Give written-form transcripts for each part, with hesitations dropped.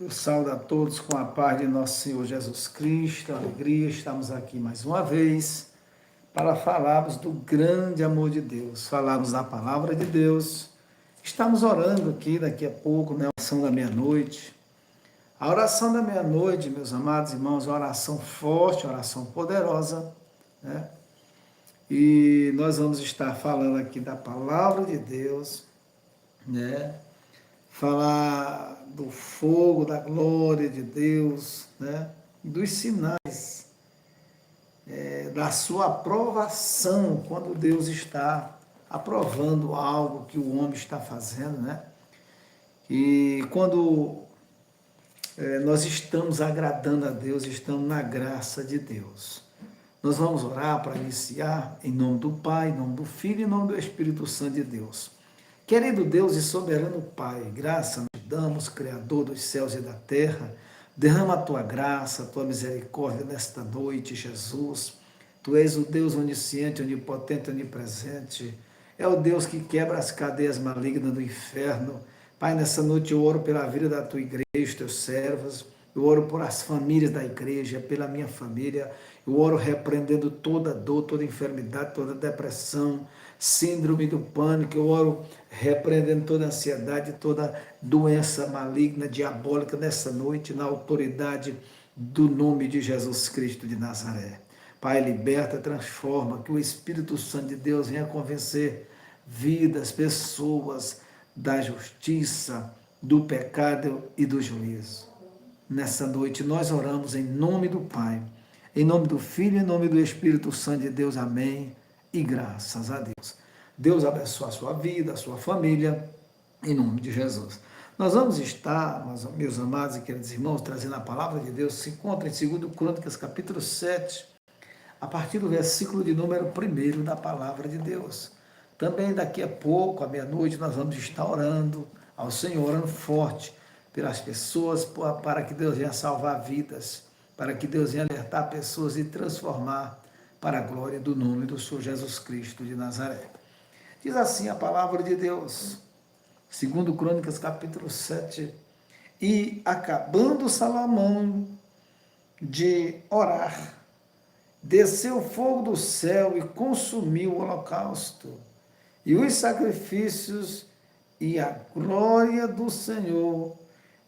Eu saúdo a todos com a paz de nosso Senhor Jesus Cristo, alegria, estamos aqui mais uma vez para falarmos do grande amor de Deus, falarmos da palavra de Deus. Estamos orando aqui daqui a pouco, na oração da meia-noite. A oração da meia-noite, meus amados irmãos, é uma oração forte, uma oração poderosa, né? E nós vamos estar falando aqui da palavra de Deus, né? Falar do fogo, da glória de Deus, né? Dos sinais, da sua aprovação, quando Deus está aprovando algo que o homem está fazendo, né? E quando nós estamos agradando a Deus, estamos na graça de Deus. Nós vamos orar para iniciar em nome do Pai, em nome do Filho e em nome do Espírito Santo de Deus. Querido Deus e soberano Pai, graça nós te damos, Criador dos céus e da terra, derrama a tua graça, a tua misericórdia nesta noite, Jesus. Tu és o Deus onisciente, onipotente, onipresente. É o Deus que quebra as cadeias malignas do inferno. Pai, nessa noite eu oro pela vida da tua igreja, teus servos. Eu oro por as famílias da igreja, pela minha família. Eu oro repreendendo toda dor, toda enfermidade, toda depressão, síndrome do pânico. Eu oro repreendendo toda ansiedade, toda doença maligna, diabólica nessa noite, na autoridade do nome de Jesus Cristo de Nazaré. Pai, liberta, transforma, que o Espírito Santo de Deus venha convencer vidas, pessoas da justiça, do pecado e do juízo. Nessa noite nós oramos em nome do Pai, em nome do Filho e em nome do Espírito Santo de Deus. Amém. E graças a Deus. Deus abençoe a sua vida, a sua família, em nome de Jesus. Nós vamos estar, meus amados e queridos irmãos, trazendo a palavra de Deus, se encontra em 2 Crônicas, capítulo 7, a partir do versículo de número 1 da palavra de Deus. Também daqui a pouco, à meia-noite, nós vamos estar orando ao Senhor, orando forte pelas pessoas, para que Deus venha salvar vidas, para que Deus venha alertar pessoas e transformar para a glória do nome do Senhor Jesus Cristo de Nazaré. Diz assim a palavra de Deus, 2 Crônicas, capítulo 7, e acabando Salomão de orar, desceu fogo do céu e consumiu o holocausto, e os sacrifícios, e a glória do Senhor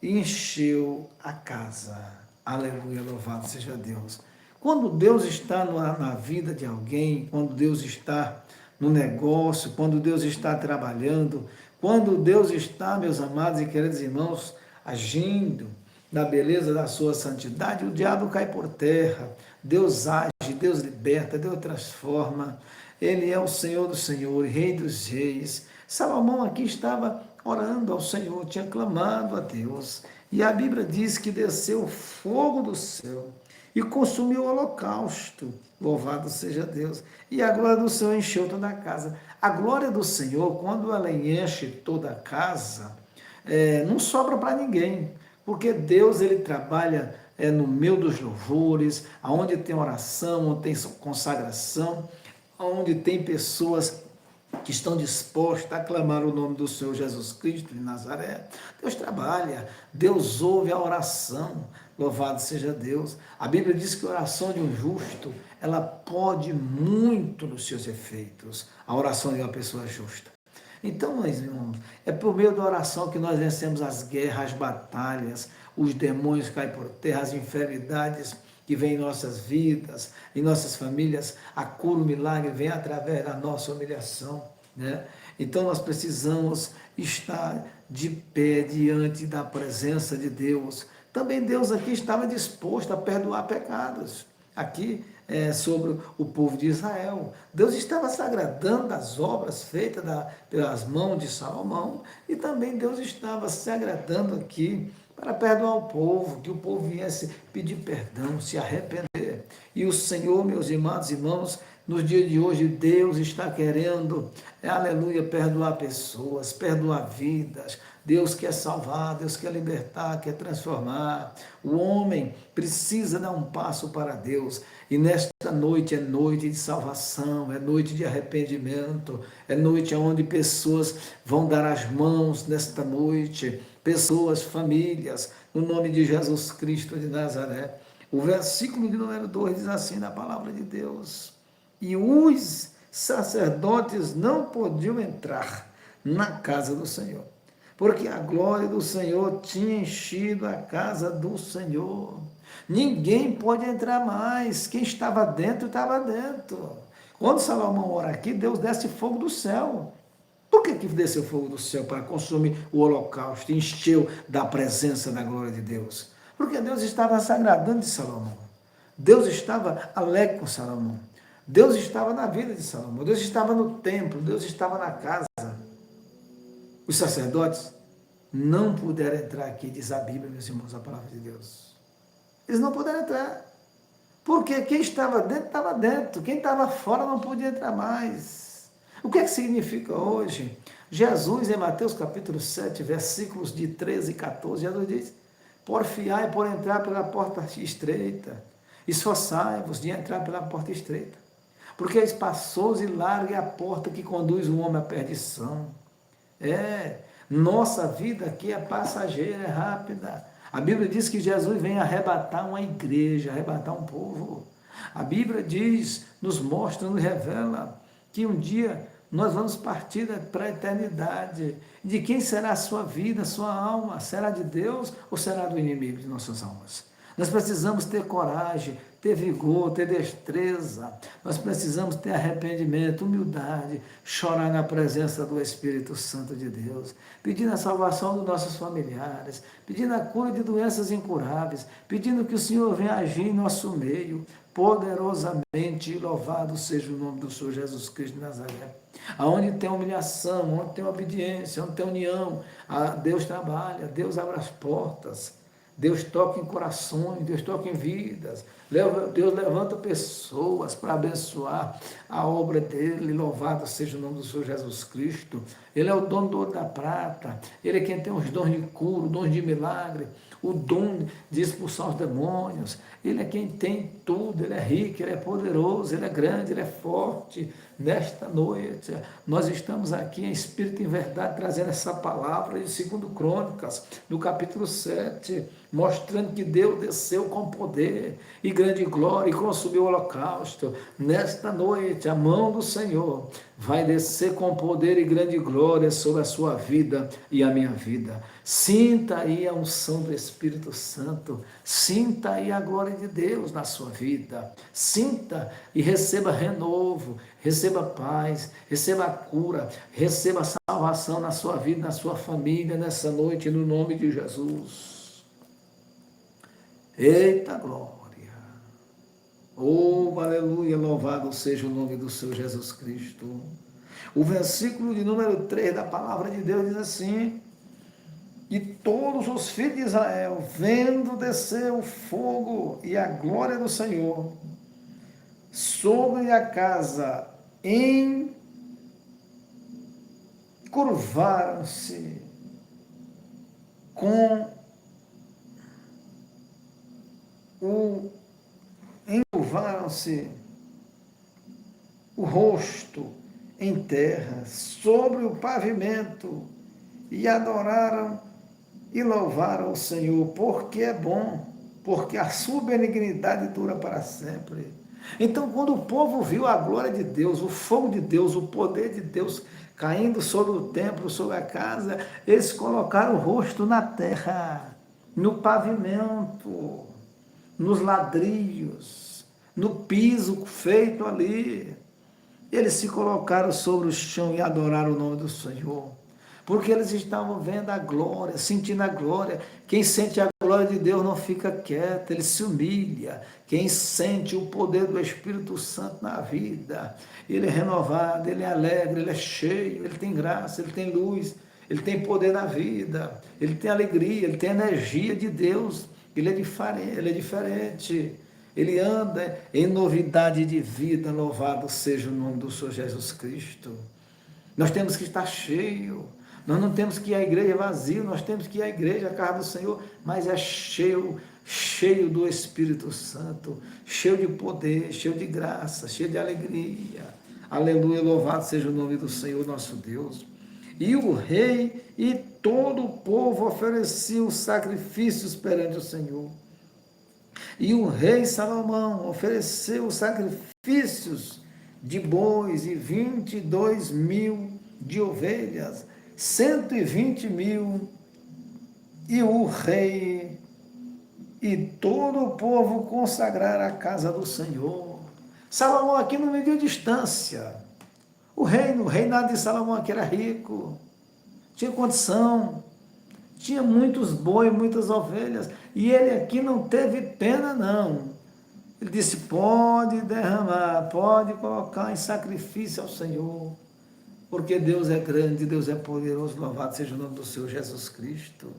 encheu a casa. Aleluia, louvado seja Deus. Quando Deus está na vida de alguém, quando Deus está no negócio, quando Deus está trabalhando, quando Deus está, meus amados e queridos irmãos, agindo na beleza da sua santidade, o diabo cai por terra. Deus age, Deus liberta, Deus transforma. Ele é o Senhor dos senhores, Rei dos reis. Salomão aqui estava orando ao Senhor, tinha clamado a Deus. E a Bíblia diz que desceu fogo do céu e consumiu o holocausto. Louvado seja Deus. E a glória do Senhor encheu toda a casa. A glória do Senhor, quando ela enche toda a casa, não sobra para ninguém. Porque Deus, ele trabalha no meio dos louvores, aonde tem oração, onde tem consagração, onde tem pessoas que estão dispostas a clamar o nome do Senhor Jesus Cristo de Nazaré. Deus trabalha, Deus ouve a oração, louvado seja Deus. A Bíblia diz que a oração de um justo, ela pode muito nos seus efeitos, a oração de uma pessoa justa. Então, meus irmãos, é por meio da oração que nós vencemos as guerras, as batalhas, os demônios caem por terra, as enfermidades que vem em nossas vidas, em nossas famílias, a cura, o milagre vem através da nossa humilhação, né? Então nós precisamos estar de pé diante da presença de Deus. Também Deus aqui estava disposto a perdoar pecados, aqui sobre o povo de Israel. Deus estava se agradando das obras feitas pelas mãos de Salomão, e também Deus estava se agradando aqui para perdoar o povo, que o povo viesse pedir perdão, se arrepender. E o Senhor, meus amados irmãos, nos dias de hoje, Deus está querendo, aleluia, perdoar pessoas, perdoar vidas. Deus quer salvar, Deus quer libertar, quer transformar. O homem precisa dar um passo para Deus. E nesta noite é noite de salvação, é noite de arrependimento, é noite onde pessoas vão dar as mãos nesta noite, pessoas, famílias, no nome de Jesus Cristo de Nazaré. O versículo de número 2 diz assim na palavra de Deus: e os sacerdotes não podiam entrar na casa do Senhor, porque a glória do Senhor tinha enchido a casa do Senhor. Ninguém pode entrar mais. Quem estava dentro, estava dentro. Quando Salomão ora aqui, Deus desce fogo do céu. Por que desceu fogo do céu? Para consumir o holocausto, encheu da presença da glória de Deus. Porque Deus estava se agradando de Salomão. Deus estava alegre com Salomão. Deus estava na vida de Salomão. Deus estava no templo. Deus estava na casa. Os sacerdotes não puderam entrar aqui, diz a Bíblia, meus irmãos, a palavra de Deus. Eles não puderam entrar. Porque quem estava dentro, estava dentro. Quem estava fora não podia entrar mais. O que é que significa hoje? Jesus, em Mateus capítulo 7, versículos de 13 e 14, Jesus diz: porfiai por entrar pela porta estreita, esforçai-vos de entrar pela porta estreita, porque é espaçoso e larga é a porta que conduz o homem à perdição. Nossa vida aqui é passageira, é rápida. A Bíblia diz que Jesus vem arrebatar uma igreja, arrebatar um povo. A Bíblia diz, nos mostra, nos revela que um dia nós vamos partir para a eternidade. De quem será a sua vida, a sua alma? Será de Deus ou será do inimigo de nossas almas? Nós precisamos ter coragem, ter vigor, ter destreza. Nós precisamos ter arrependimento, humildade, chorar na presença do Espírito Santo de Deus, pedindo a salvação dos nossos familiares, pedindo a cura de doenças incuráveis, pedindo que o Senhor venha agir em nosso meio, poderosamente, e louvado seja o nome do Senhor Jesus Cristo de Nazaré. Aonde tem humilhação, onde tem obediência, onde tem união, Deus trabalha, Deus abre as portas. Deus toca em corações, Deus toca em vidas, Deus levanta pessoas para abençoar a obra dele. Louvado seja o nome do Senhor Jesus Cristo. Ele é o dono do ouro da prata, ele é quem tem os dons de cura, os dons de milagre, o dom de expulsar os demônios. Ele é quem tem tudo, ele é rico, ele é poderoso, ele é grande, ele é forte. Nesta noite, nós estamos aqui em espírito e em verdade, trazendo essa palavra de 2 Crônicas, no capítulo 7, mostrando que Deus desceu com poder e grande glória e consumiu o holocausto. Nesta noite, a mão do Senhor vai descer com poder e grande glória sobre a sua vida e a minha vida. Sinta aí a unção do Espírito Santo, sinta aí a glória de Deus na sua vida, sinta e receba renovo, receba paz, receba cura, receba salvação na sua vida, na sua família, nessa noite, no nome de Jesus. Eita glória! Oh, aleluia, louvado seja o nome do Senhor Jesus Cristo. O versículo de número 3 da palavra de Deus diz assim: e todos os filhos de Israel, vendo descer o fogo e a glória do Senhor sobre a casa, encurvaram-se o rosto em terra, sobre o pavimento, e adoraram e louvaram o Senhor, porque é bom, porque a sua benignidade dura para sempre. Então, quando o povo viu a glória de Deus, o fogo de Deus, o poder de Deus caindo sobre o templo, sobre a casa, eles colocaram o rosto na terra, no pavimento, nos ladrilhos, no piso feito ali. Eles se colocaram sobre o chão e adoraram o nome do Senhor, porque eles estavam vendo a glória, sentindo a glória. Quem sente a glória de Deus não fica quieto, ele se humilha. Quem sente o poder do Espírito Santo na vida, ele é renovado, ele é alegre, ele é cheio, ele tem graça, ele tem luz, ele tem poder na vida, ele tem alegria, ele tem energia de Deus, ele é diferente. Ele anda em novidade de vida, louvado seja o nome do Senhor Jesus Cristo. Nós temos que estar cheio, nós não temos que ir à igreja vazio, nós temos que ir à igreja, a casa do Senhor, mas é cheio do Espírito Santo, cheio de poder, cheio de graça, cheio de alegria. Aleluia, louvado seja o nome do Senhor nosso Deus. E o rei e todo o povo oferecia os sacrifícios perante o Senhor. E o rei Salomão ofereceu os sacrifícios de bois e 22.000 de ovelhas, 120.000, e o rei e todo o povo consagraram a casa do Senhor. Salomão aqui não mediu distância. O reinado de Salomão aqui era rico, tinha condição, tinha muitos bois, muitas ovelhas, e ele aqui não teve pena não. Ele disse, pode derramar, pode colocar em sacrifício ao Senhor, porque Deus é grande, Deus é poderoso, louvado seja o nome do Senhor Jesus Cristo.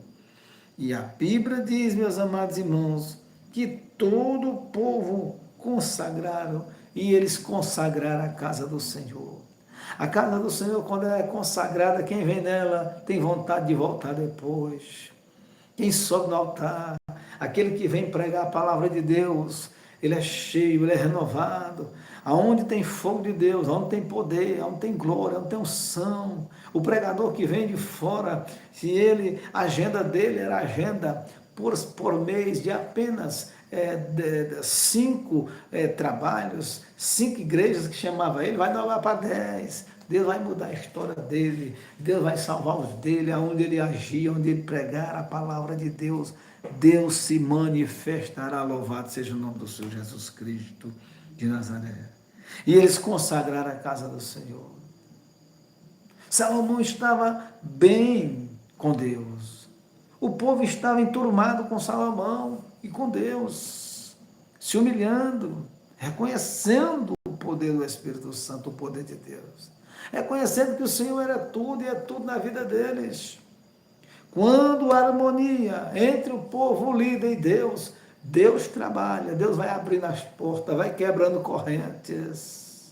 E a Bíblia diz, meus amados irmãos, que todo o povo consagraram, e eles consagraram a casa do Senhor. A casa do Senhor, quando ela é consagrada, quem vem nela tem vontade de voltar depois. Quem sobe no altar, aquele que vem pregar a palavra de Deus, ele é cheio, ele é renovado. Aonde tem fogo de Deus, aonde tem poder, aonde tem glória, aonde tem unção. O pregador que vem de fora, a agenda dele era agenda por mês de apenas 5 trabalhos, 5 igrejas que chamava ele, vai dar lá para 10. Deus vai mudar a história dele, Deus vai salvar os dele, aonde ele agir, onde ele pregar a palavra de Deus, Deus se manifestará, louvado seja o nome do Senhor Jesus Cristo de Nazaré. E eles consagraram a casa do Senhor. Salomão estava bem com Deus. O povo estava enturmado com Salomão e com Deus, se humilhando, reconhecendo o poder do Espírito Santo, o poder de Deus. Reconhecendo que o Senhor era tudo e é tudo na vida deles. Quando a harmonia entre o povo, o líder e Deus, Deus trabalha, Deus vai abrindo as portas, vai quebrando correntes.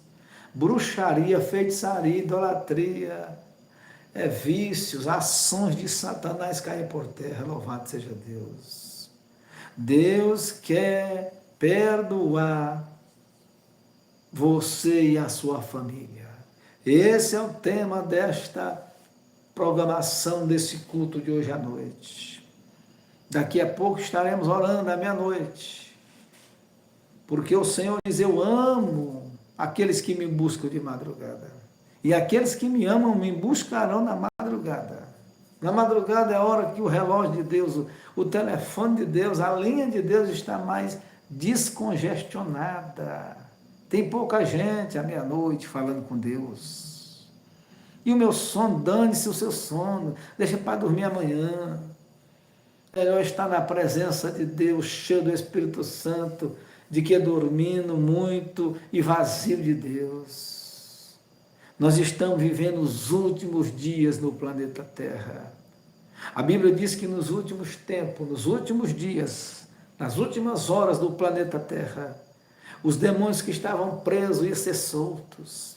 Bruxaria, feitiçaria, idolatria, vícios, ações de Satanás caem por terra, louvado seja Deus. Deus quer perdoar você e a sua família. Esse é o tema desta programação desse culto de hoje à noite. Daqui a pouco estaremos orando à meia-noite, porque o Senhor diz, eu amo aqueles que me buscam de madrugada, e aqueles que me amam me buscarão na madrugada. Na madrugada é a hora que o relógio de Deus, o telefone de Deus, a linha de Deus está mais descongestionada. Tem pouca gente à meia-noite falando com Deus. E o meu sono, dane-se o seu sono, deixa para dormir amanhã. Melhor estar na presença de Deus, cheio do Espírito Santo, de que dormindo muito e vazio de Deus. Nós estamos vivendo os últimos dias no planeta Terra. A Bíblia diz que nos últimos tempos, nos últimos dias, nas últimas horas do planeta Terra, os demônios que estavam presos iam ser soltos.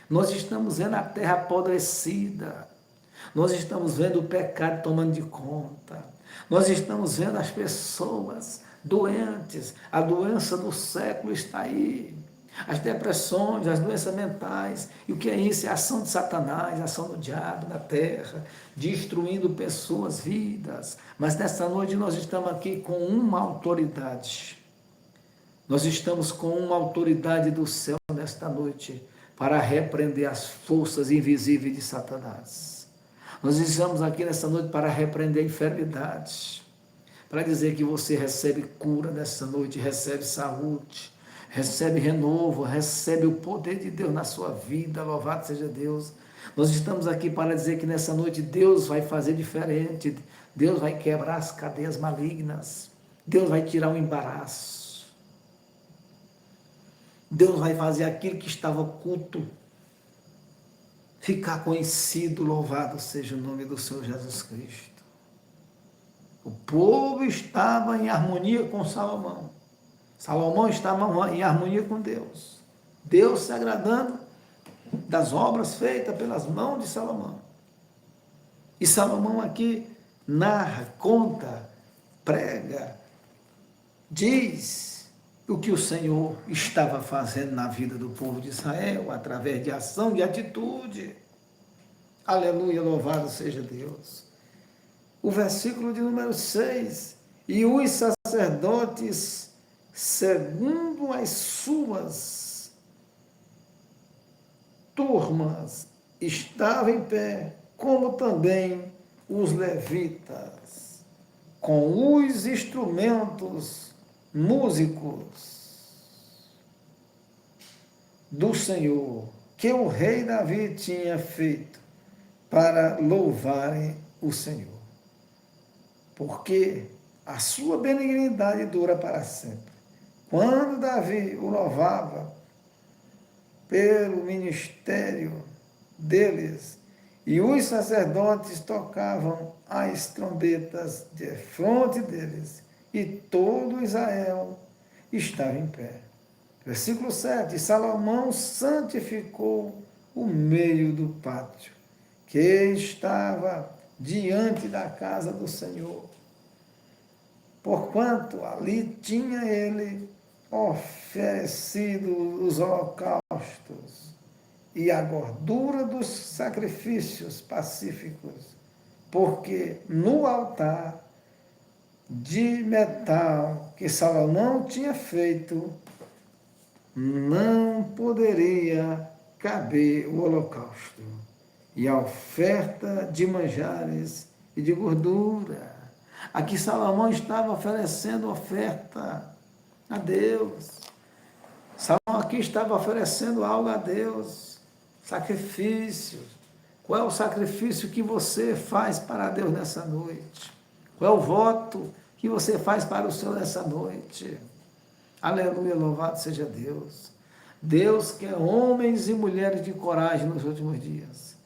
Nós estamos vendo a terra apodrecida. Nós estamos vendo o pecado tomando de conta. Nós estamos vendo as pessoas doentes. A doença do século está aí. As depressões, as doenças mentais. E o que é isso? É a ação de Satanás, a ação do diabo na terra, destruindo pessoas, vidas. Mas nesta noite nós estamos aqui com uma autoridade. Nós estamos com uma autoridade do céu nesta noite para repreender as forças invisíveis de Satanás. Nós estamos aqui nesta noite para repreender enfermidades, para dizer que você recebe cura nesta noite, recebe saúde, recebe renovo, recebe o poder de Deus na sua vida, louvado seja Deus. Nós estamos aqui para dizer que nessa noite Deus vai fazer diferente, Deus vai quebrar as cadeias malignas, Deus vai tirar o embaraço. Deus vai fazer aquilo que estava oculto ficar conhecido, louvado seja o nome do Senhor Jesus Cristo. O povo estava em harmonia com Salomão. Salomão estava em harmonia com Deus. Deus se agradando das obras feitas pelas mãos de Salomão. E Salomão aqui narra, conta, prega, diz o que o Senhor estava fazendo na vida do povo de Israel, através de ação e atitude. Aleluia, louvado seja Deus. o versículo de número 6. E os sacerdotes, segundo as suas turmas, estavam em pé, como também os levitas, com os instrumentos músicos do Senhor, que o rei Davi tinha feito para louvarem o Senhor. Porque a sua benignidade dura para sempre. Quando Davi o louvava pelo ministério deles, e os sacerdotes tocavam as trombetas defronte deles, e todo Israel estava em pé. Versículo 7. Salomão santificou o meio do pátio, que estava diante da casa do Senhor, porquanto ali tinha ele oferecido os holocaustos e a gordura dos sacrifícios pacíficos, porque no altar de metal que Salomão tinha feito, não poderia caber o holocausto e a oferta de manjares e de gordura. Aqui Salomão estava oferecendo oferta a Deus. Salomão aqui estava oferecendo algo a Deus, sacrifício. Qual é o sacrifício que você faz para Deus nessa noite? Qual é o voto que você faz para o Senhor nessa noite? Aleluia, louvado seja Deus. Deus quer homens e mulheres de coragem nos últimos dias.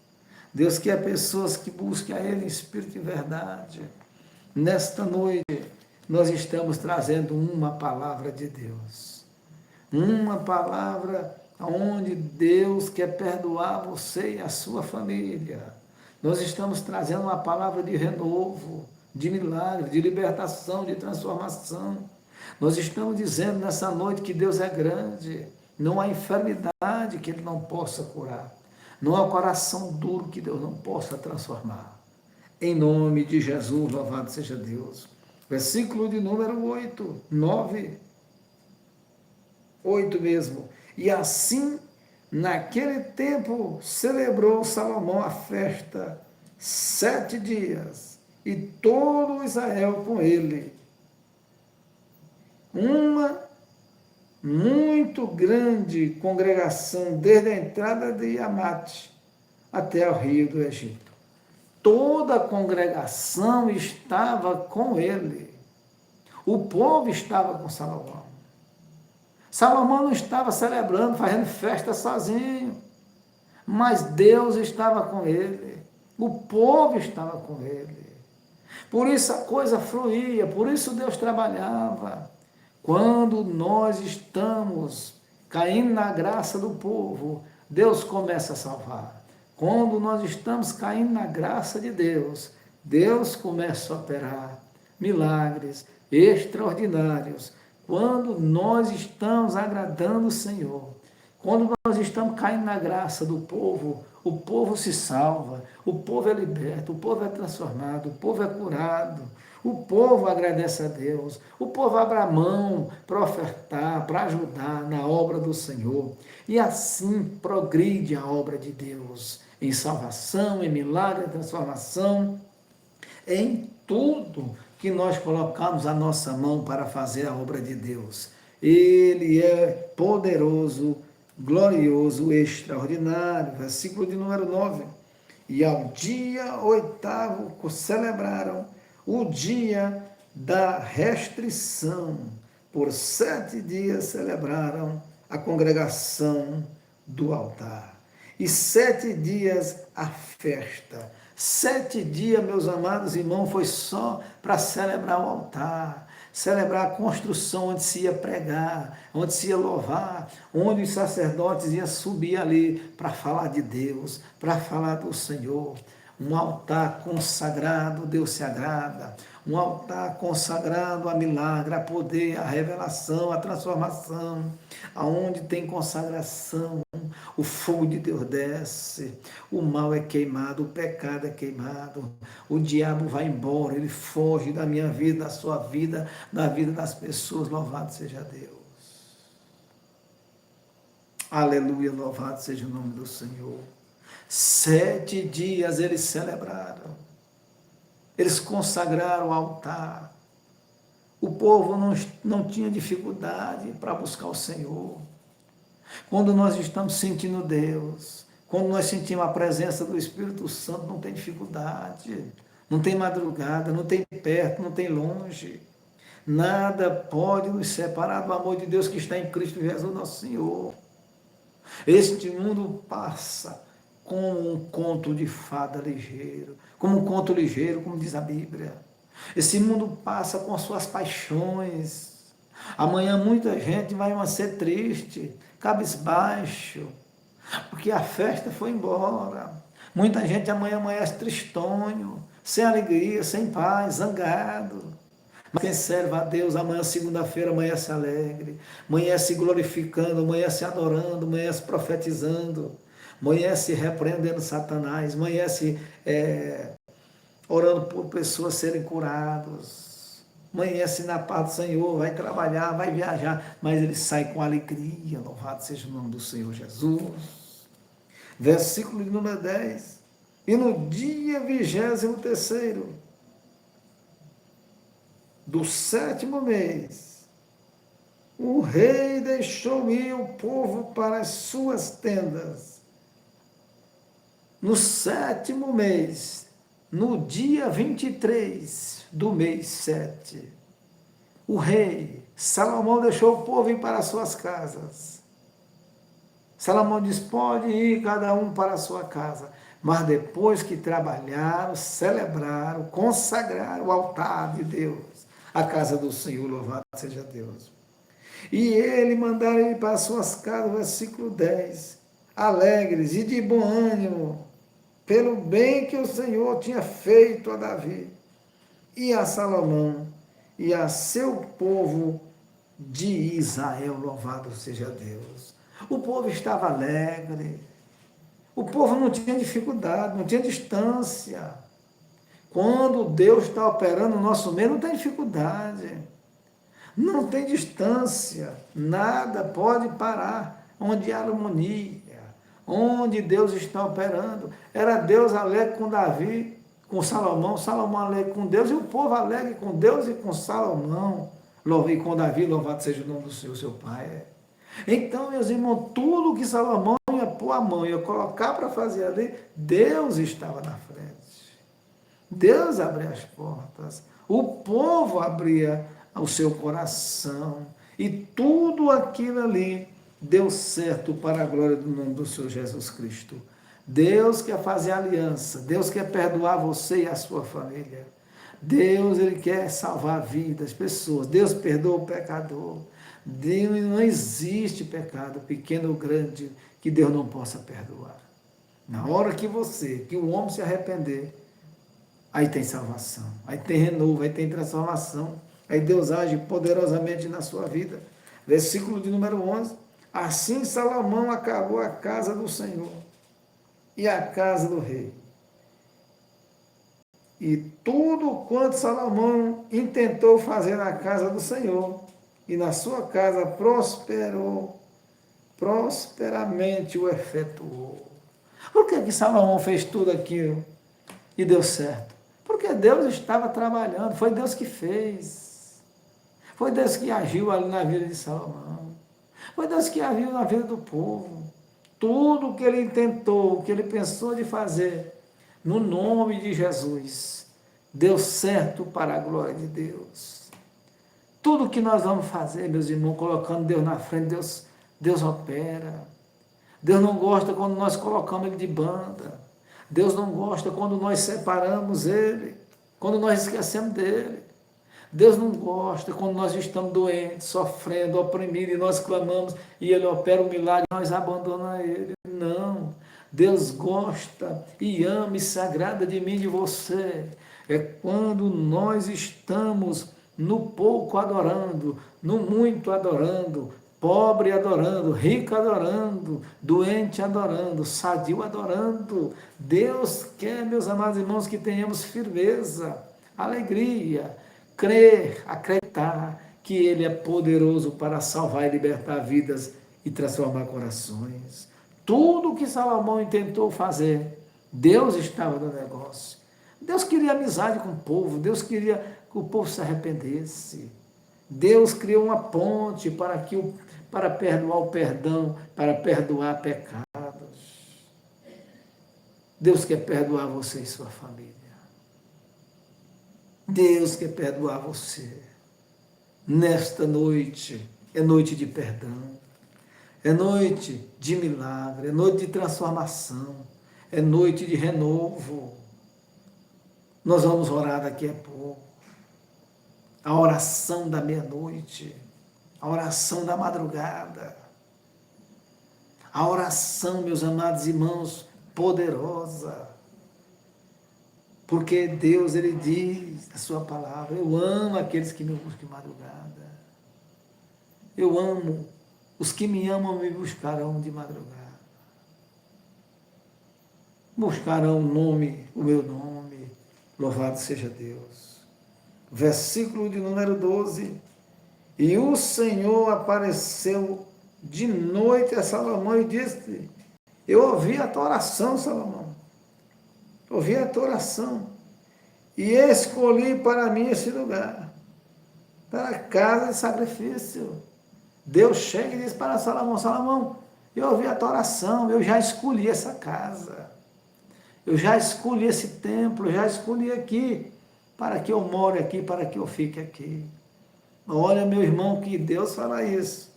Deus quer pessoas que busquem a Ele em espírito e verdade. Nesta noite, nós estamos trazendo uma palavra de Deus. Uma palavra onde Deus quer perdoar você e a sua família. Nós estamos trazendo uma palavra de renovo, de milagre, de libertação, de transformação. Nós estamos dizendo nessa noite que Deus é grande. Não há enfermidade que Ele não possa curar. Não há coração duro que Deus não possa transformar. Em nome de Jesus, louvado seja Deus. Versículo de número 8, 9, 8 mesmo. E assim, naquele tempo, celebrou Salomão a festa 7 dias, e todo Israel com ele. Uma muito grande congregação, desde a entrada de Amate até o rio do Egito. Toda a congregação estava com ele. O povo estava com Salomão. Salomão não estava celebrando, fazendo festa sozinho, mas Deus estava com ele. O povo estava com ele. Por isso a coisa fluía, por isso Deus trabalhava. Quando nós estamos caindo na graça do povo, Deus começa a salvar. Quando nós estamos caindo na graça de Deus, Deus começa a operar milagres extraordinários. Quando nós estamos agradando o Senhor, quando nós estamos caindo na graça do povo, o povo se salva, o povo é liberto, o povo é transformado, o povo é curado. O povo agradece a Deus, o povo abre a mão para ofertar, para ajudar na obra do Senhor. E assim progride a obra de Deus, em salvação, em milagre, em transformação, em tudo que nós colocamos a nossa mão para fazer a obra de Deus. Ele é poderoso, glorioso, extraordinário. Versículo de número 9. E ao dia 8º celebraram o dia da restrição. Por 7 dias celebraram a congregação do altar. E 7 dias a festa. 7 dias, meus amados irmãos, foi só para celebrar o altar, celebrar a construção onde se ia pregar, onde se ia louvar, onde os sacerdotes iam subir ali para falar de Deus, para falar do Senhor. Um altar consagrado, Deus se agrada. Um altar consagrado a milagre, a poder, a revelação, a transformação. Aonde tem consagração, O fogo de Deus desce, o mal é queimado, o pecado é queimado, o diabo vai embora, ele foge da minha vida, da sua vida, da vida das pessoas. Louvado seja Deus. Aleluia, louvado seja o nome do Senhor. 7 dias eles celebraram, eles consagraram o altar. O povo não tinha dificuldade para buscar o Senhor. Quando nós estamos sentindo Deus, quando nós sentimos a presença do Espírito Santo, não tem dificuldade, não tem madrugada, não tem perto, não tem longe. Nada pode nos separar do amor de Deus que está em Cristo Jesus, nosso Senhor. Este mundo passa como um conto de fada ligeiro, como um conto ligeiro, como diz a Bíblia. Esse mundo passa com as suas paixões. Amanhã muita gente vai ser triste, cabisbaixo, porque a festa foi embora. Muita gente amanhã amanhece tristonho, sem alegria, sem paz, zangado. Mas quem serve a Deus, amanhã, segunda-feira, amanhece alegre, amanhece glorificando, amanhece adorando, amanhece profetizando, amanhece repreendendo Satanás, amanhece orando por pessoas serem curadas, amanhece na paz do Senhor, vai trabalhar, vai viajar, mas ele sai com alegria. Louvado seja o nome do Senhor Jesus. Versículo de número 10. E no dia 23º do 7º mês, o rei deixou ir o povo para as suas tendas. No 7º mês, no dia 23 do mês 7, o rei Salomão deixou o povo ir para as suas casas. Salomão diz: pode ir cada um para a sua casa. Mas depois que trabalharam, celebraram, consagraram o altar de Deus, a casa do Senhor, louvado seja Deus. E ele mandaram ir para as suas casas, versículo 10, alegres e de bom ânimo, pelo bem que o Senhor tinha feito a Davi, e a Salomão, e a seu povo de Israel, louvado seja Deus. O povo estava alegre, o povo não tinha dificuldade, não tinha distância. Quando Deus está operando no nosso meio, não tem dificuldade, não tem distância, nada pode parar. Onde há harmonia, onde Deus está operando. Era Deus alegre com Davi, com Salomão, Salomão alegre com Deus, e o povo alegre com Deus e com Salomão, e com Davi, louvado seja o nome do Senhor, seu Pai. Então, meus irmãos, tudo que Salomão ia pôr a mão, ia colocar para fazer ali, Deus estava na frente. Deus abria as portas, o povo abria o seu coração, e tudo aquilo ali deu certo para a glória do nome do Senhor Jesus Cristo. Deus quer fazer aliança, Deus quer perdoar você e a sua família. Deus, ele quer salvar vidas, pessoas. Deus perdoa o pecador. Deus, não existe pecado, pequeno ou grande, que Deus não possa perdoar. Na hora que o homem se arrepender, aí tem salvação, aí tem renovo, aí tem transformação, aí Deus age poderosamente na sua vida. Versículo de número 11. Assim Salomão acabou a casa do Senhor e a casa do rei. E tudo quanto Salomão intentou fazer na casa do Senhor e na sua casa prosperou, prosperamente o efetuou. Por que Salomão fez tudo aquilo e deu certo? Porque Deus estava trabalhando, foi Deus que fez. Foi Deus que agiu ali na vida de Salomão. Foi Deus que agiu na vida do povo. Tudo o que ele intentou, o que ele pensou de fazer, no nome de Jesus, deu certo para a glória de Deus. Tudo que nós vamos fazer, meus irmãos, colocando Deus na frente, Deus opera. Deus não gosta quando nós colocamos Ele de banda. Deus não gosta quando nós separamos Ele, quando nós esquecemos dEle. Deus não gosta quando nós estamos doentes, sofrendo, oprimidos, e nós clamamos, e Ele opera um milagre, e nós abandonamos Ele. Não. Deus gosta e ama e se agrada de mim e de você. É quando nós estamos no pouco adorando, no muito adorando, pobre adorando, rico adorando, doente adorando, sadio adorando. Deus quer, meus amados irmãos, que tenhamos firmeza, alegria, crer, acreditar que Ele é poderoso para salvar e libertar vidas e transformar corações. Tudo o que Salomão tentou fazer, Deus estava no negócio. Deus queria amizade com o povo, Deus queria que o povo se arrependesse. Deus criou uma ponte para perdoar o perdão, para perdoar pecados. Deus quer perdoar você e sua família. Deus quer perdoar você. Nesta noite, é noite de perdão, é noite de milagre, é noite de transformação, é noite de renovo. Nós vamos orar daqui a pouco. A oração da meia-noite, a oração da madrugada, a oração, meus amados irmãos, poderosa. Porque Deus, Ele diz a sua palavra, eu amo aqueles que me buscam de madrugada. Eu amo, os que me amam me buscarão de madrugada. Buscarão o meu nome, louvado seja Deus. Versículo de número 12. E o Senhor apareceu de noite a Salomão e disse, eu ouvi a tua oração, Salomão. Ouvi a tua oração e escolhi para mim esse lugar, para a casa de sacrifício. Deus chega e diz para Salomão, Salomão, eu ouvi a tua oração, eu já escolhi essa casa, eu já escolhi esse templo, eu já escolhi aqui, para que eu more aqui, para que eu fique aqui. Olha, meu irmão, que Deus fala isso,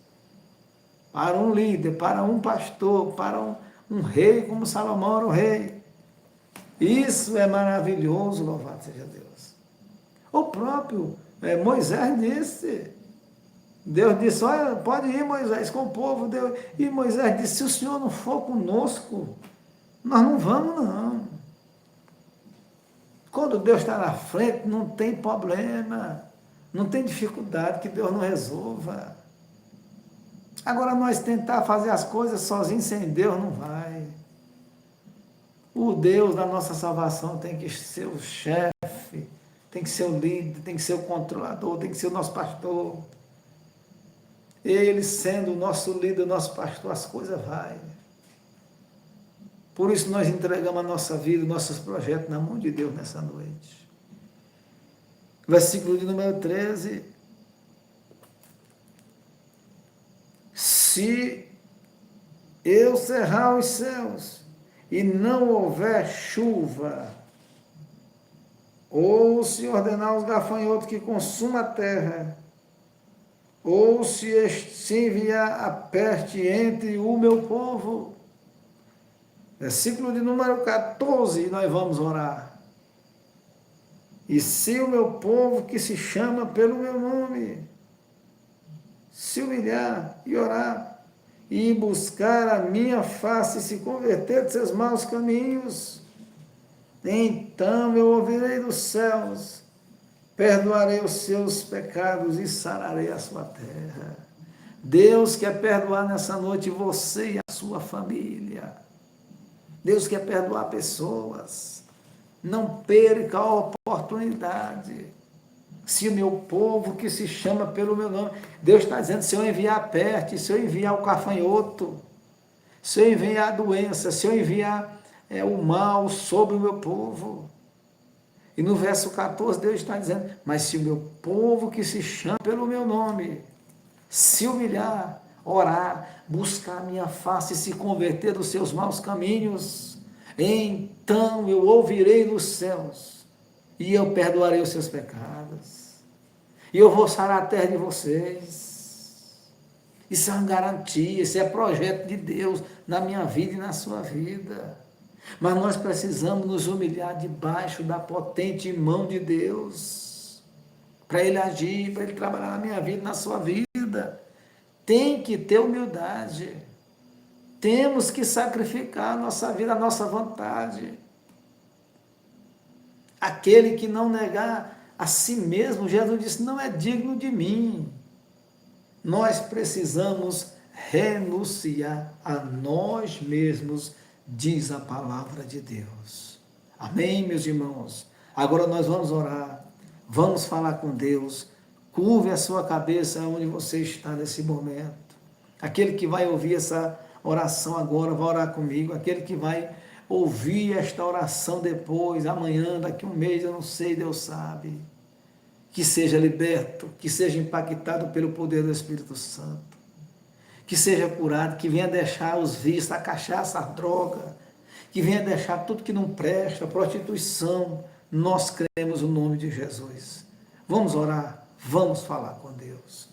para um líder, para um pastor, para um rei, como Salomão era o rei. Isso é maravilhoso, louvado seja Deus. O próprio Moisés disse, Deus disse, olha, pode ir Moisés com o povo. E Moisés disse, se o Senhor não for conosco, nós não vamos não. Quando Deus está na frente, não tem problema, não tem dificuldade que Deus não resolva. Agora nós tentar fazer as coisas sozinhos sem Deus não vai. O Deus da nossa salvação tem que ser o chefe, tem que ser o líder, tem que ser o controlador, tem que ser o nosso pastor. Ele sendo o nosso líder, o nosso pastor, as coisas vão. Por isso nós entregamos a nossa vida, nossos projetos na mão de Deus nessa noite. Versículo de número 13. Se eu cerrar os céus e não houver chuva, ou se ordenar os gafanhotos que consumam a terra, ou se enviar a peste entre o meu povo. Versículo de número 14, nós vamos orar. E se o meu povo que se chama pelo meu nome, se humilhar e orar, e buscar a minha face e se converter de seus maus caminhos, então eu ouvirei dos céus, perdoarei os seus pecados e sararei a sua terra. Deus quer perdoar nessa noite você e a sua família. Deus quer perdoar pessoas. Não perca a oportunidade. Se o meu povo que se chama pelo meu nome, Deus está dizendo, se eu enviar a peste, se eu enviar o gafanhoto, se eu enviar a doença, se eu enviar o mal sobre o meu povo. E no verso 14 Deus está dizendo, mas se o meu povo que se chama pelo meu nome, se humilhar, orar, buscar a minha face e se converter dos seus maus caminhos, então eu ouvirei dos céus e eu perdoarei os seus pecados. E eu vou sarar a terra de vocês. Isso é uma garantia, isso é projeto de Deus na minha vida e na sua vida. Mas nós precisamos nos humilhar debaixo da potente mão de Deus. Para Ele agir, para Ele trabalhar na minha vida e na sua vida. Tem que ter humildade. Temos que sacrificar a nossa vida, a nossa vontade. Aquele que não negar a si mesmo, Jesus disse, não é digno de mim. Nós precisamos renunciar a nós mesmos, diz a palavra de Deus. Amém, meus irmãos? Agora nós vamos orar, vamos falar com Deus. Curve a sua cabeça onde você está nesse momento. Aquele que vai ouvir essa oração agora, vai orar comigo. Aquele que vai ouvir esta oração depois, amanhã, daqui a um mês, eu não sei, Deus sabe. Que seja liberto, que seja impactado pelo poder do Espírito Santo, que seja curado, que venha deixar os vícios, a cachaça, a droga, que venha deixar tudo que não presta, a prostituição. Nós cremos no nome de Jesus. Vamos orar, vamos falar com Deus.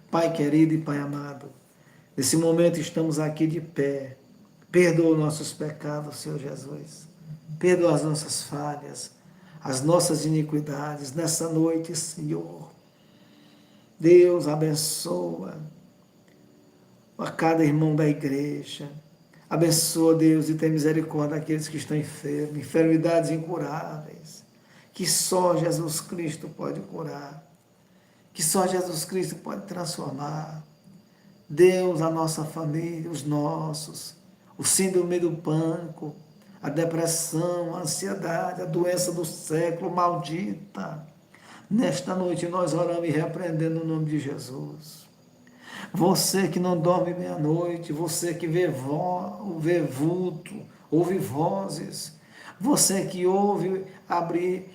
Pai querido e Pai amado, nesse momento estamos aqui de pé. Perdoa nossos pecados, Senhor Jesus. Perdoa as nossas falhas, as nossas iniquidades nessa noite, Senhor. Deus abençoa a cada irmão da igreja. Abençoa, Deus, e tem misericórdia daqueles que estão enfermos, enfermidades incuráveis, que só Jesus Cristo pode curar, que só Jesus Cristo pode transformar. Deus, a nossa família, os nossos, o síndrome do pânico, a depressão, a ansiedade, a doença do século maldita. Nesta noite nós oramos e repreendendo no nome de Jesus. Você que não dorme meia-noite, você que vê vulto, ouve vozes, você que ouve abrir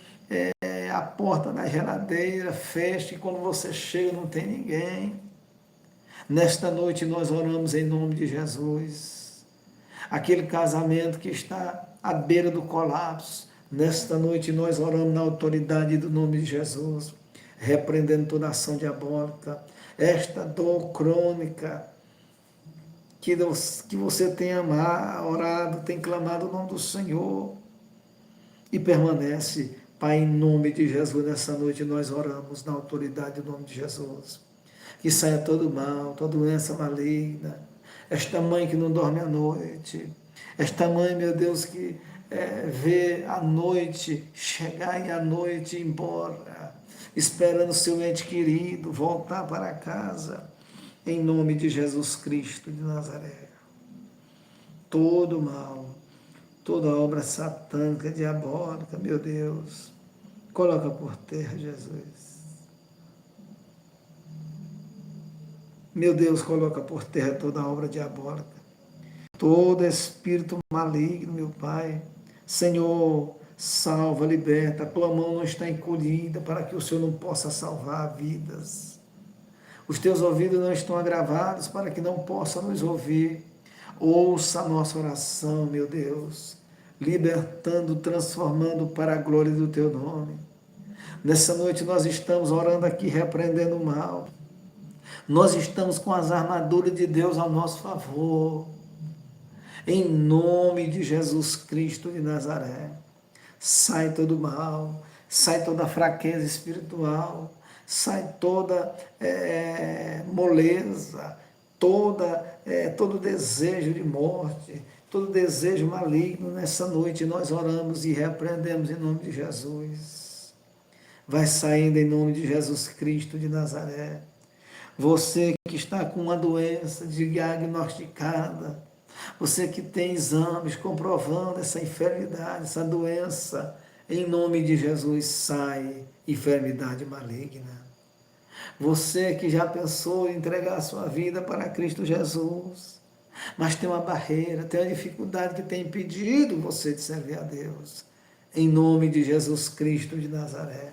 a porta da geladeira, fecha e quando você chega não tem ninguém. Nesta noite nós oramos em nome de Jesus. Aquele casamento que está à beira do colapso, nesta noite nós oramos na autoridade do nome de Jesus, repreendendo toda ação diabólica, esta dor crônica, que você tem orado, tem clamado o nome do Senhor, e permanece. Pai, em nome de Jesus, nessa noite nós oramos na autoridade do nome de Jesus, que saia todo mal, toda doença maligna, esta mãe que não dorme à noite, esta mãe, meu Deus, que vê a noite chegar e a noite ir embora, esperando seu ente querido voltar para casa, em nome de Jesus Cristo de Nazaré. Todo mal, toda obra satânica, diabólica, meu Deus, coloca por terra, Jesus. Meu Deus, coloca por terra toda obra diabólica, todo espírito maligno, meu Pai. Senhor, salva, liberta, a tua mão não está encolhida para que o Senhor não possa salvar vidas. Os teus ouvidos não estão agravados para que não possa nos ouvir. Ouça a nossa oração, meu Deus, libertando, transformando para a glória do teu nome. Nessa noite nós estamos orando aqui, repreendendo o mal. Nós estamos com as armaduras de Deus ao nosso favor. Em nome de Jesus Cristo de Nazaré. Sai todo mal, sai toda fraqueza espiritual, sai toda moleza, todo desejo de morte, todo desejo maligno. Nessa noite nós oramos e repreendemos em nome de Jesus. Vai saindo em nome de Jesus Cristo de Nazaré. Você que está com uma doença diagnosticada, você que tem exames comprovando essa enfermidade, essa doença, em nome de Jesus, sai enfermidade maligna. Você que já pensou em entregar a sua vida para Cristo Jesus, mas tem uma barreira, tem uma dificuldade que tem impedido você de servir a Deus. Em nome de Jesus Cristo de Nazaré,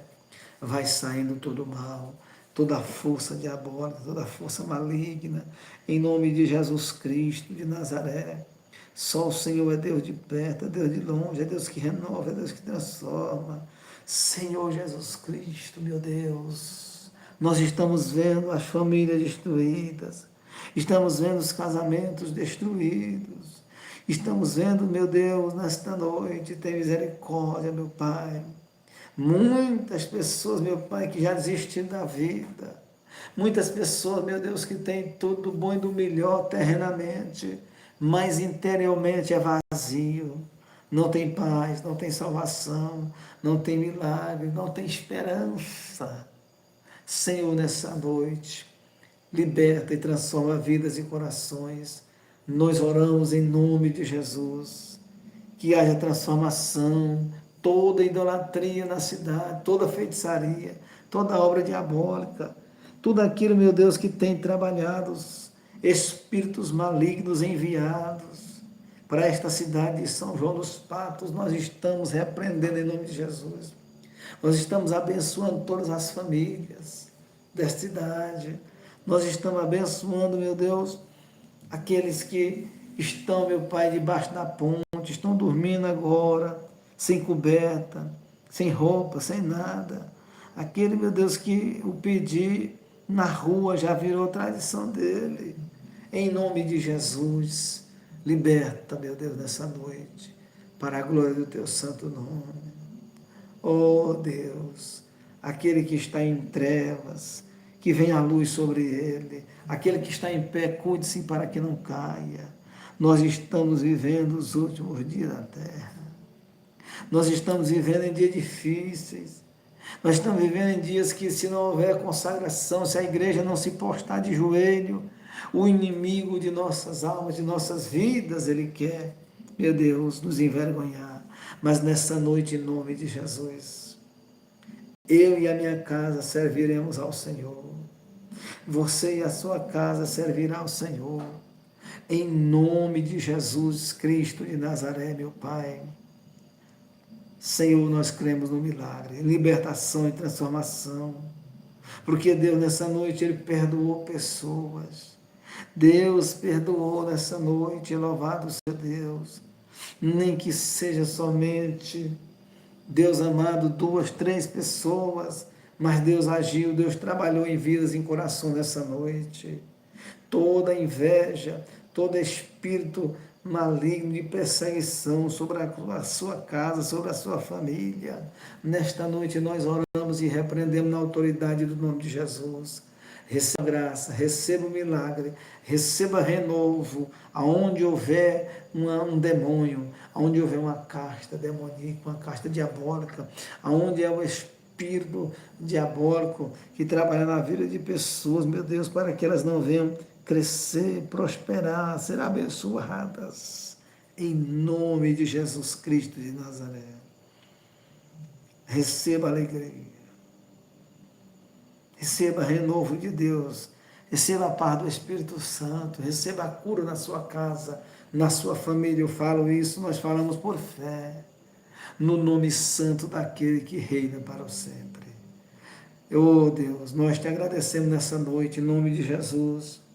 vai saindo todo mal, toda a força diabólica, toda a força maligna, em nome de Jesus Cristo de Nazaré. Só o Senhor é Deus de perto, é Deus de longe, é Deus que renova, é Deus que transforma. Senhor Jesus Cristo, meu Deus, nós estamos vendo as famílias destruídas, estamos vendo os casamentos destruídos, estamos vendo, meu Deus, nesta noite, tem misericórdia, meu Pai. Muitas pessoas, meu Pai, que já desistiram da vida. Muitas pessoas, meu Deus, que têm tudo do bom e do melhor terrenamente, mas interiormente é vazio. Não tem paz, não tem salvação, não tem milagre, não tem esperança. Senhor, nessa noite, liberta e transforma vidas e corações. Nós oramos em nome de Jesus, que haja transformação, toda idolatria na cidade, toda feitiçaria, toda obra diabólica, tudo aquilo, meu Deus, que tem trabalhado, espíritos malignos enviados para esta cidade de São João dos Patos, nós estamos repreendendo em nome de Jesus. Nós estamos abençoando todas as famílias desta cidade. Nós estamos abençoando, meu Deus, aqueles que estão, meu Pai, debaixo da ponte, estão dormindo agora, sem coberta, sem roupa, sem nada. Aquele, meu Deus, que o pedir na rua já virou tradição dele. Em nome de Jesus, liberta, meu Deus, nessa noite, para a glória do teu santo nome. Oh Deus, aquele que está em trevas, que venha a luz sobre ele. Aquele que está em pé, cuide-se para que não caia. Nós estamos vivendo os últimos dias da terra. Nós estamos vivendo em dias difíceis. Nós estamos vivendo em dias que, se não houver consagração, se a igreja não se postar de joelho, o inimigo de nossas almas, de nossas vidas, ele quer, meu Deus, nos envergonhar. Mas nessa noite, em nome de Jesus, eu e a minha casa serviremos ao Senhor. Você e a sua casa servirá ao Senhor. Em nome de Jesus Cristo de Nazaré, meu Pai. Senhor, nós cremos no milagre, libertação e transformação. Porque Deus, nessa noite, Ele perdoou pessoas. Deus perdoou nessa noite, louvado seja Deus. Nem que seja somente, Deus amado, 2, 3 pessoas, mas Deus agiu, Deus trabalhou em vidas, em coração nessa noite. Toda inveja, todo espírito maligno de perseguição sobre a sua casa, sobre a sua família. Nesta noite nós oramos e repreendemos na autoridade do nome de Jesus. Receba graça, receba o milagre, receba renovo, aonde houver um demônio, aonde houver uma casta demoníaca, uma casta diabólica, aonde é o espírito diabólico que trabalha na vida de pessoas, meu Deus, para que elas não venham crescer, prosperar, ser abençoadas, em nome de Jesus Cristo de Nazaré. Receba alegria, receba renovo de Deus, receba a paz do Espírito Santo, receba a cura na sua casa, na sua família. Eu falo isso, nós falamos por fé, no nome santo daquele que reina para o sempre. Oh Deus, nós te agradecemos nessa noite, em nome de Jesus.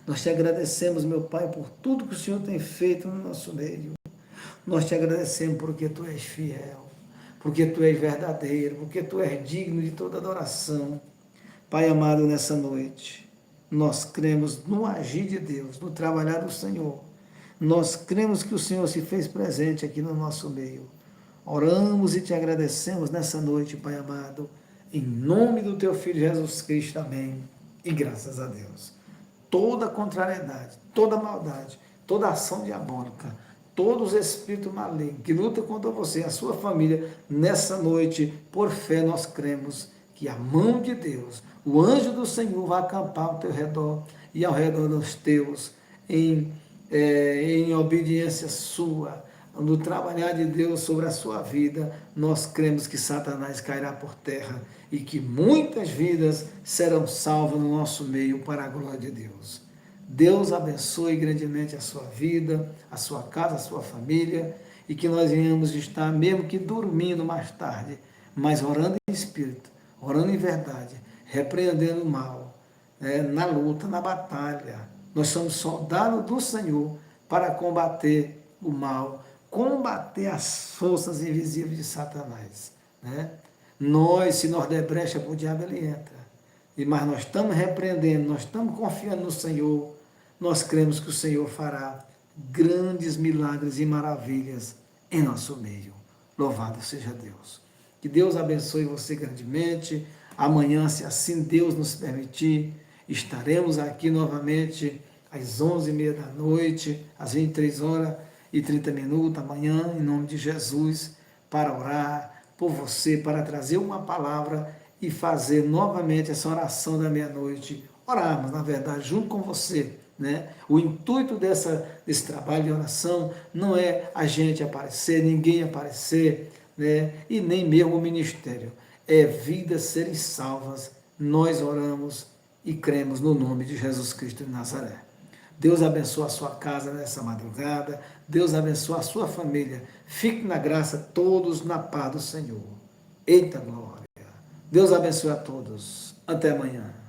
Nós te agradecemos, meu Pai, por tudo que o Senhor tem feito no nosso meio. Nós te agradecemos porque Tu és fiel, porque Tu és verdadeiro, porque Tu és digno de toda adoração. Pai amado, nessa noite, nós cremos no agir de Deus, no trabalhar do Senhor. Nós cremos que o Senhor se fez presente aqui no nosso meio. Oramos e te agradecemos nessa noite, Pai amado, em nome do Teu Filho Jesus Cristo. Amém. E graças a Deus. Toda contrariedade, toda maldade, toda ação diabólica, todos os espíritos malignos que lutam contra você e a sua família, nessa noite, por fé, nós cremos que a mão de Deus, o anjo do Senhor vai acampar ao teu redor e ao redor dos teus, em obediência sua, no trabalhar de Deus sobre a sua vida. Nós cremos que Satanás cairá por terra e que muitas vidas serão salvas no nosso meio para a glória de Deus. Deus abençoe grandemente a sua vida, a sua casa, a sua família, e que nós venhamos estar, mesmo que dormindo mais tarde, mas orando em espírito, orando em verdade, repreendendo o mal, na luta, na batalha. Nós somos soldados do Senhor para combater o mal, combater as forças invisíveis de Satanás. Se nós der brecha para o diabo, ele entra. Mas nós estamos repreendendo, nós estamos confiando no Senhor, nós cremos que o Senhor fará grandes milagres e maravilhas em nosso meio. Louvado seja Deus. Que Deus abençoe você grandemente. Amanhã, se assim Deus nos permitir, estaremos aqui novamente às 11h30 da noite, às 23h30, amanhã, em nome de Jesus, para orar por você, para trazer uma palavra e fazer novamente essa oração da meia-noite, orarmos, na verdade, junto com você, né? O intuito desse trabalho de oração não é a gente aparecer, ninguém aparecer, né? E nem mesmo o ministério. É vidas serem salvas. Nós oramos e cremos no nome de Jesus Cristo de Nazaré. Deus abençoe a sua casa nessa madrugada. Deus abençoe a sua família. Fique na graça, todos na paz do Senhor. Eita glória. Deus abençoe a todos. Até amanhã.